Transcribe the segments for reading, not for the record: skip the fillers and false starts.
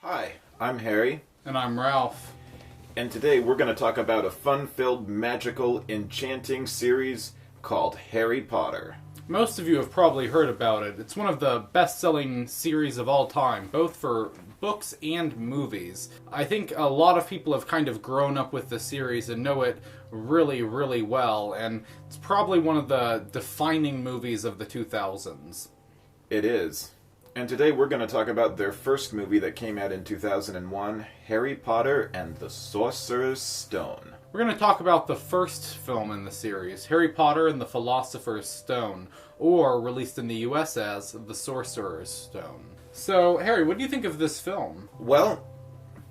Hi, I'm Harry, And I'm Ralph. and today we're going to talk about a fun-filled, magical, enchanting series called Harry Potter. Most of you have probably heard about it. It's one of the best-selling series of all time, both for books and movies. I think a lot of people have kind of grown up with the series and know it really, really well, and it's probably one of the defining movies of the 2000s. It is. And today we're going to talk about their first movie that came out in 2001, Harry Potter and the Sorcerer's Stone. We're going to talk about the first film in the series, Harry Potter and the Philosopher's Stone, or released in the US as The Sorcerer's Stone. So, Harry, what do you think of this film? Well,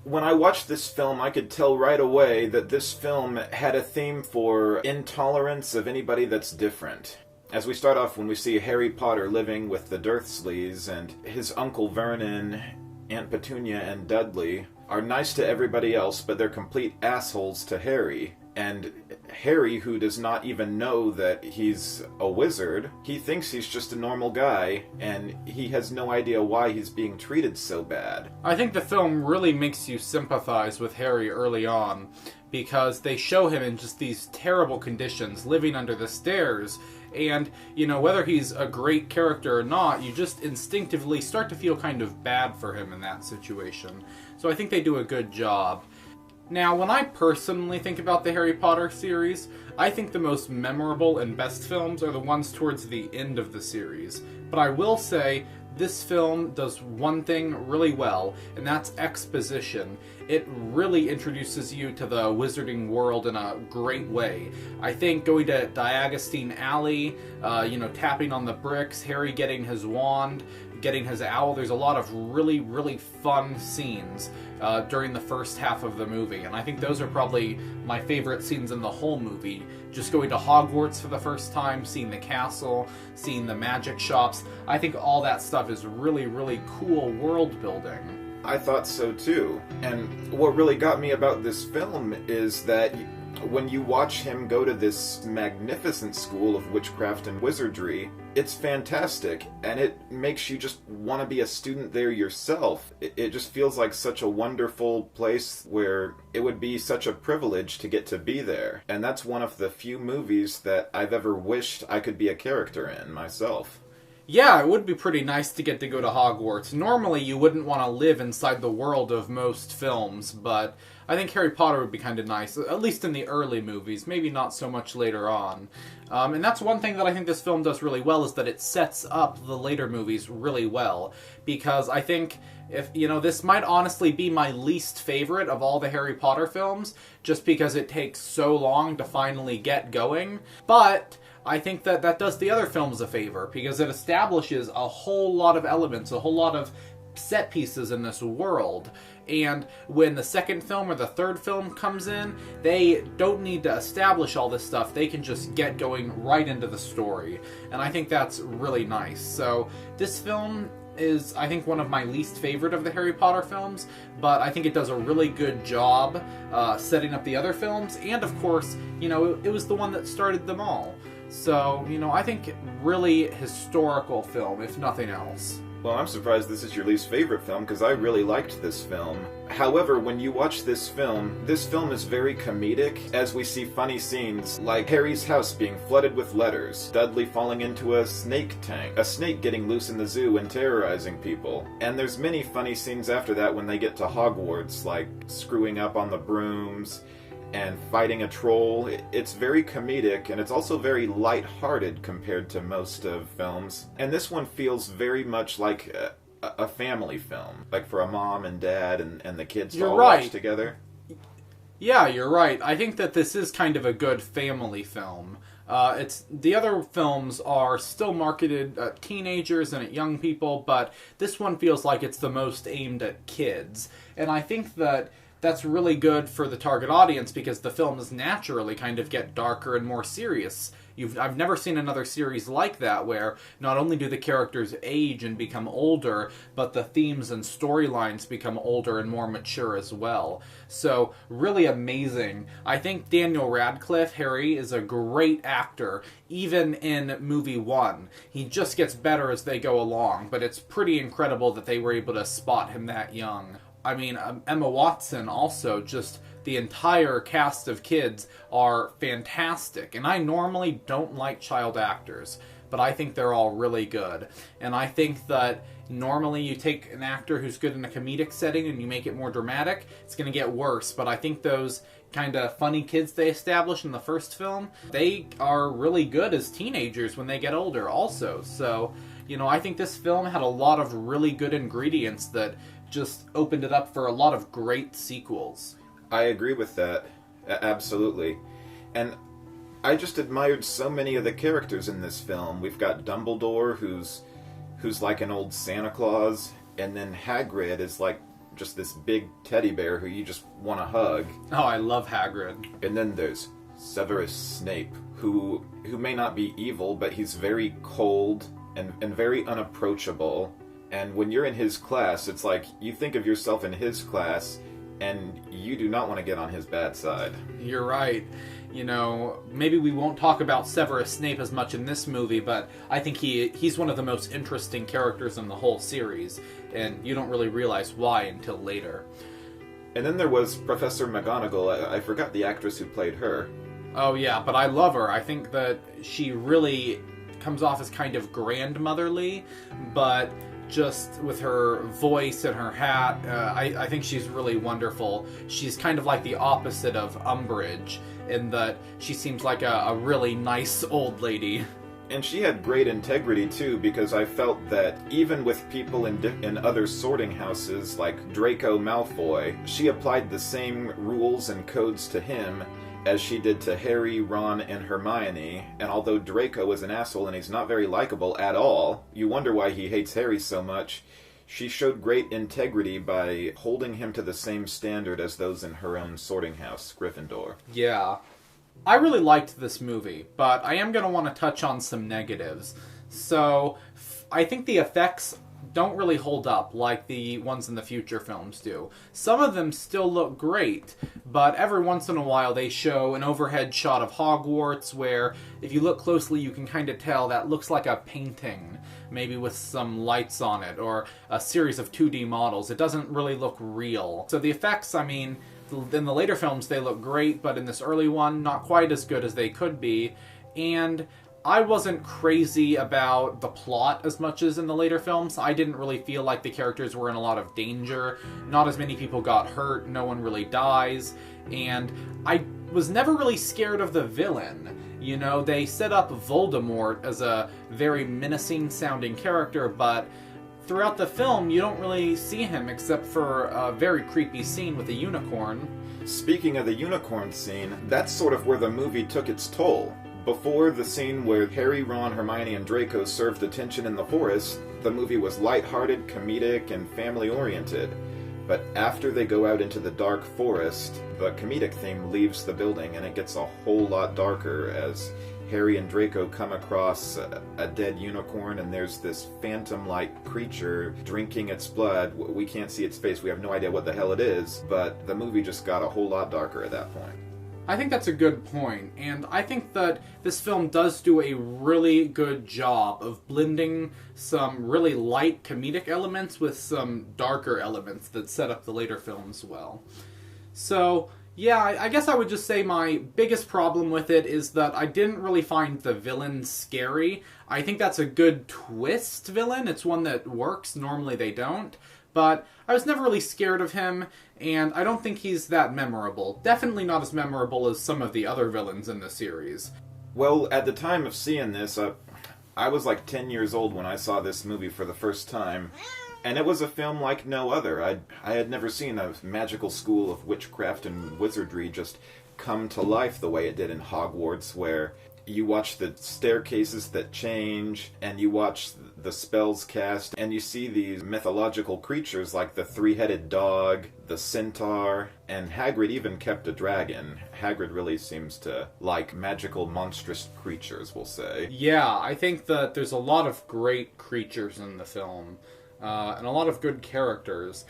when I watched this film, I could tell right away that this film had a theme for intolerance of anybody that's different. As we start off when we see Harry Potter living with the Dursleys, and his Uncle Vernon, Aunt Petunia, and Dudley are nice to everybody else, but they're complete assholes to Harry. And Harry, who does not even know that he's a wizard, he thinks he's just a normal guy, and he has no idea why he's being treated so bad. I think the film really makes you sympathize with Harry early on, because they show him in just these terrible conditions, living under the stairs. And, you know, whether he's a great character or not, you just instinctively start to feel kind of bad for him in that situation. So I think they do a good job. Now, when I personally think about the Harry Potter series, I think the most memorable and best films are the ones towards the end of the series. But I will say, this film does one thing really well, and that's exposition. It really introduces you to the wizarding world in a great way. I think going to Diagostine Alley, tapping on the bricks, Harry getting his wand, getting his owl, there's a lot of really, really fun scenes during the first half of the movie. And I think those are probably my favorite scenes in the whole movie. Just going to Hogwarts for the first time, seeing the castle, seeing the magic shops. I think all that stuff is really, really cool world building. I thought so too. And what really got me about this film is that when you watch him go to this magnificent school of witchcraft and wizardry, it's fantastic, and it makes you just want to be a student there yourself. It just feels like such a wonderful place where it would be such a privilege to get to be there. And that's one of the few movies that I've ever wished I could be a character in myself. Yeah, it would be pretty nice to get to go to Hogwarts. Normally, you wouldn't want to live inside the world of most films, but I think Harry Potter would be kind of nice, at least in the early movies, maybe not so much later on. And that's one thing that I think this film does really well, is that it sets up the later movies really well. Because I think, this might honestly be my least favorite of all the Harry Potter films, just because it takes so long to finally get going. But I think that does the other films a favor, because it establishes a whole lot of elements, a whole lot of set pieces in this world. And when the second film or the third film comes in, they don't need to establish all this stuff. They can just get going right into the story. And I think that's really nice. So this film is, I think, one of my least favorite of the Harry Potter films, but I think it does a really good job setting up the other films. And of course, it was the one that started them all. So, I think really historical film, if nothing else. Well, I'm surprised this is your least favorite film, because I really liked this film. However, when you watch this film is very comedic, as we see funny scenes like Harry's house being flooded with letters, Dudley falling into a snake tank, a snake getting loose in the zoo and terrorizing people. And there's many funny scenes after that when they get to Hogwarts, like screwing up on the brooms and fighting a troll. It's very comedic, and it's also very light-hearted compared to most of films. And this one feels very much like a family film, like for a mom and dad and the kids to all watch together. Yeah, you're right. I think that this is kind of a good family film. The other films are still marketed at teenagers and at young people, but this one feels like it's the most aimed at kids. And I think that's really good for the target audience, because the films naturally kind of get darker and more serious. I've never seen another series like that, where not only do the characters age and become older, but the themes and storylines become older and more mature as well. So, really amazing. I think Daniel Radcliffe, Harry, is a great actor, even in movie 1. He just gets better as they go along, but it's pretty incredible that they were able to spot him that young. I mean, Emma Watson also, just the entire cast of kids are fantastic. And I normally don't like child actors, but I think they're all really good. And I think that normally you take an actor who's good in a comedic setting and you make it more dramatic, it's going to get worse. But I think those kind of funny kids they established in the first film, they are really good as teenagers when they get older also. So, you know, I think this film had a lot of really good ingredients that just opened it up for a lot of great sequels. I agree with that. Absolutely. And I just admired so many of the characters in this film. We've got Dumbledore, who's like an old Santa Claus, and then Hagrid is like just this big teddy bear who you just want to hug. Oh, I love Hagrid. And then there's Severus Snape, who may not be evil, but he's very cold and very unapproachable. And when you're in his class, it's like you think of yourself in his class, and you do not want to get on his bad side. You're right. You know, maybe we won't talk about Severus Snape as much in this movie, but I think he's one of the most interesting characters in the whole series, and you don't really realize why until later. And then there was Professor McGonagall. I forgot the actress who played her. Oh yeah, but I love her. I think that she really comes off as kind of grandmotherly, but just with her voice and her hat, I think she's really wonderful. She's kind of like the opposite of Umbridge, in that she seems like a really nice old lady. And she had great integrity too, because I felt that even with people in other sorting houses like Draco Malfoy, she applied the same rules and codes to him as she did to Harry, Ron, and Hermione. And although Draco is an asshole and he's not very likable at all, you wonder why he hates Harry so much, she showed great integrity by holding him to the same standard as those in her own sorting house, Gryffindor. Yeah. I really liked this movie, but I am going to want to touch on some negatives. So, I think the effects don't really hold up like the ones in the future films do. Some of them still look great, but every once in a while they show an overhead shot of Hogwarts where, if you look closely, you can kind of tell that looks like a painting, maybe with some lights on it, or a series of 2D models. It doesn't really look real. So the effects, I mean, in the later films they look great, but in this early one, not quite as good as they could be. And I wasn't crazy about the plot as much as in the later films. I didn't really feel like the characters were in a lot of danger. Not as many people got hurt, no one really dies, and I was never really scared of the villain. You know, they set up Voldemort as a very menacing sounding character, but throughout the film you don't really see him except for a very creepy scene with a unicorn. Speaking of the unicorn scene, that's sort of where the movie took its toll. Before the scene where Harry, Ron, Hermione, and Draco served the tension in the forest, the movie was lighthearted, comedic, and family-oriented. But after they go out into the dark forest, the comedic theme leaves the building, and it gets a whole lot darker as Harry and Draco come across a dead unicorn, and there's this phantom-like creature drinking its blood. We can't see its face, we have no idea what the hell it is, but the movie just got a whole lot darker at that point. I think that's a good point, and I think that this film does do a really good job of blending some really light comedic elements with some darker elements that set up the later films well. So, yeah, I guess I would just say my biggest problem with it is that I didn't really find the villain scary. I think that's a good twist villain. It's one that works. Normally they don't. But I was never really scared of him, and I don't think he's that memorable. Definitely not as memorable as some of the other villains in the series. Well, at the time of seeing this, I was like 10 years old when I saw this movie for the first time, and it was a film like no other. I had never seen a magical school of witchcraft and wizardry just come to life the way it did in Hogwarts, where you watch the staircases that change, and you watch the spells cast, and you see these mythological creatures like the three-headed dog, the centaur, and Hagrid even kept a dragon. Hagrid really seems to like magical, monstrous creatures, we'll say. Yeah, I think that there's a lot of great creatures in the film, and a lot of good characters.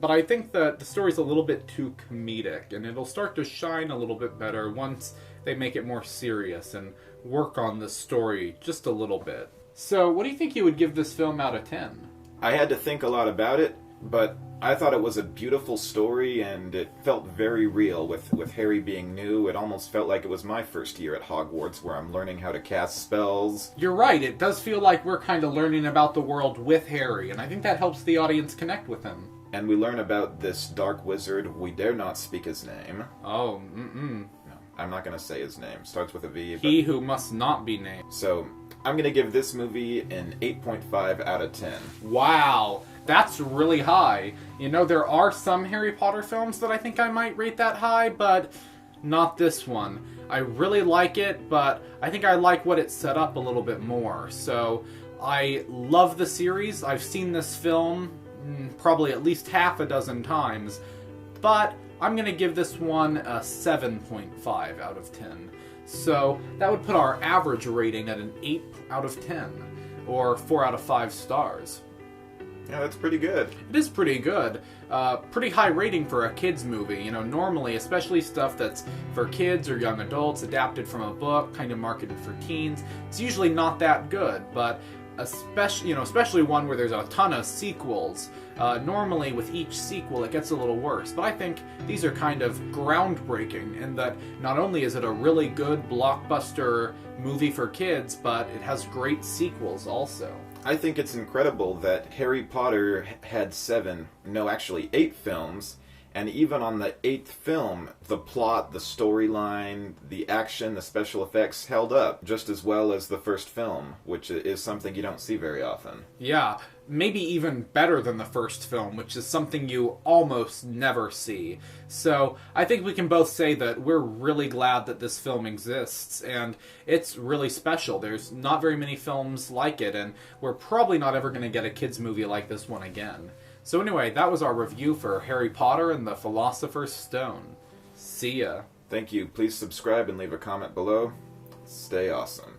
But I think that the story's a little bit too comedic, and it'll start to shine a little bit better once they make it more serious and work on the story just a little bit. So, what do you think you would give this film out of 10? I had to think a lot about it, but I thought it was a beautiful story, and it felt very real with Harry being new. It almost felt like it was my first year at Hogwarts, where I'm learning how to cast spells. You're right, it does feel like we're kind of learning about the world with Harry, and I think that helps the audience connect with him. And we learn about this dark wizard. We dare not speak his name. Oh, No, I'm not going to say his name. Starts with a V. He who must not be named. So, I'm going to give this movie an 8.5 out of 10. Wow, that's really high. You know, there are some Harry Potter films that I think I might rate that high, but not this one. I really like it, but I think I like what it set up a little bit more. So, I love the series. I've seen this film probably at least half a dozen times, but I'm going to give this one a 7.5 out of 10. So that would put our average rating at an 8 out of 10, or 4 out of 5 stars. Yeah, that's pretty good. It is pretty good. Pretty high rating for a kids movie. You know, normally, especially stuff that's for kids or young adults, adapted from a book, kind of marketed for teens, it's usually not that good, but especially one where there's a ton of sequels. Normally, with each sequel, it gets a little worse. But I think these are kind of groundbreaking in that not only is it a really good blockbuster movie for kids, but it has great sequels also. I think it's incredible that Harry Potter had 8 films, and even on the 8th film, the plot, the storyline, the action, the special effects held up just as well as the first film, which is something you don't see very often. Yeah, maybe even better than the first film, which is something you almost never see. So I think we can both say that we're really glad that this film exists, and it's really special. There's not very many films like it, and we're probably not ever going to get a kids movie like this one again. So anyway, that was our review for Harry Potter and the Philosopher's Stone. See ya. Thank you. Please subscribe and leave a comment below. Stay awesome.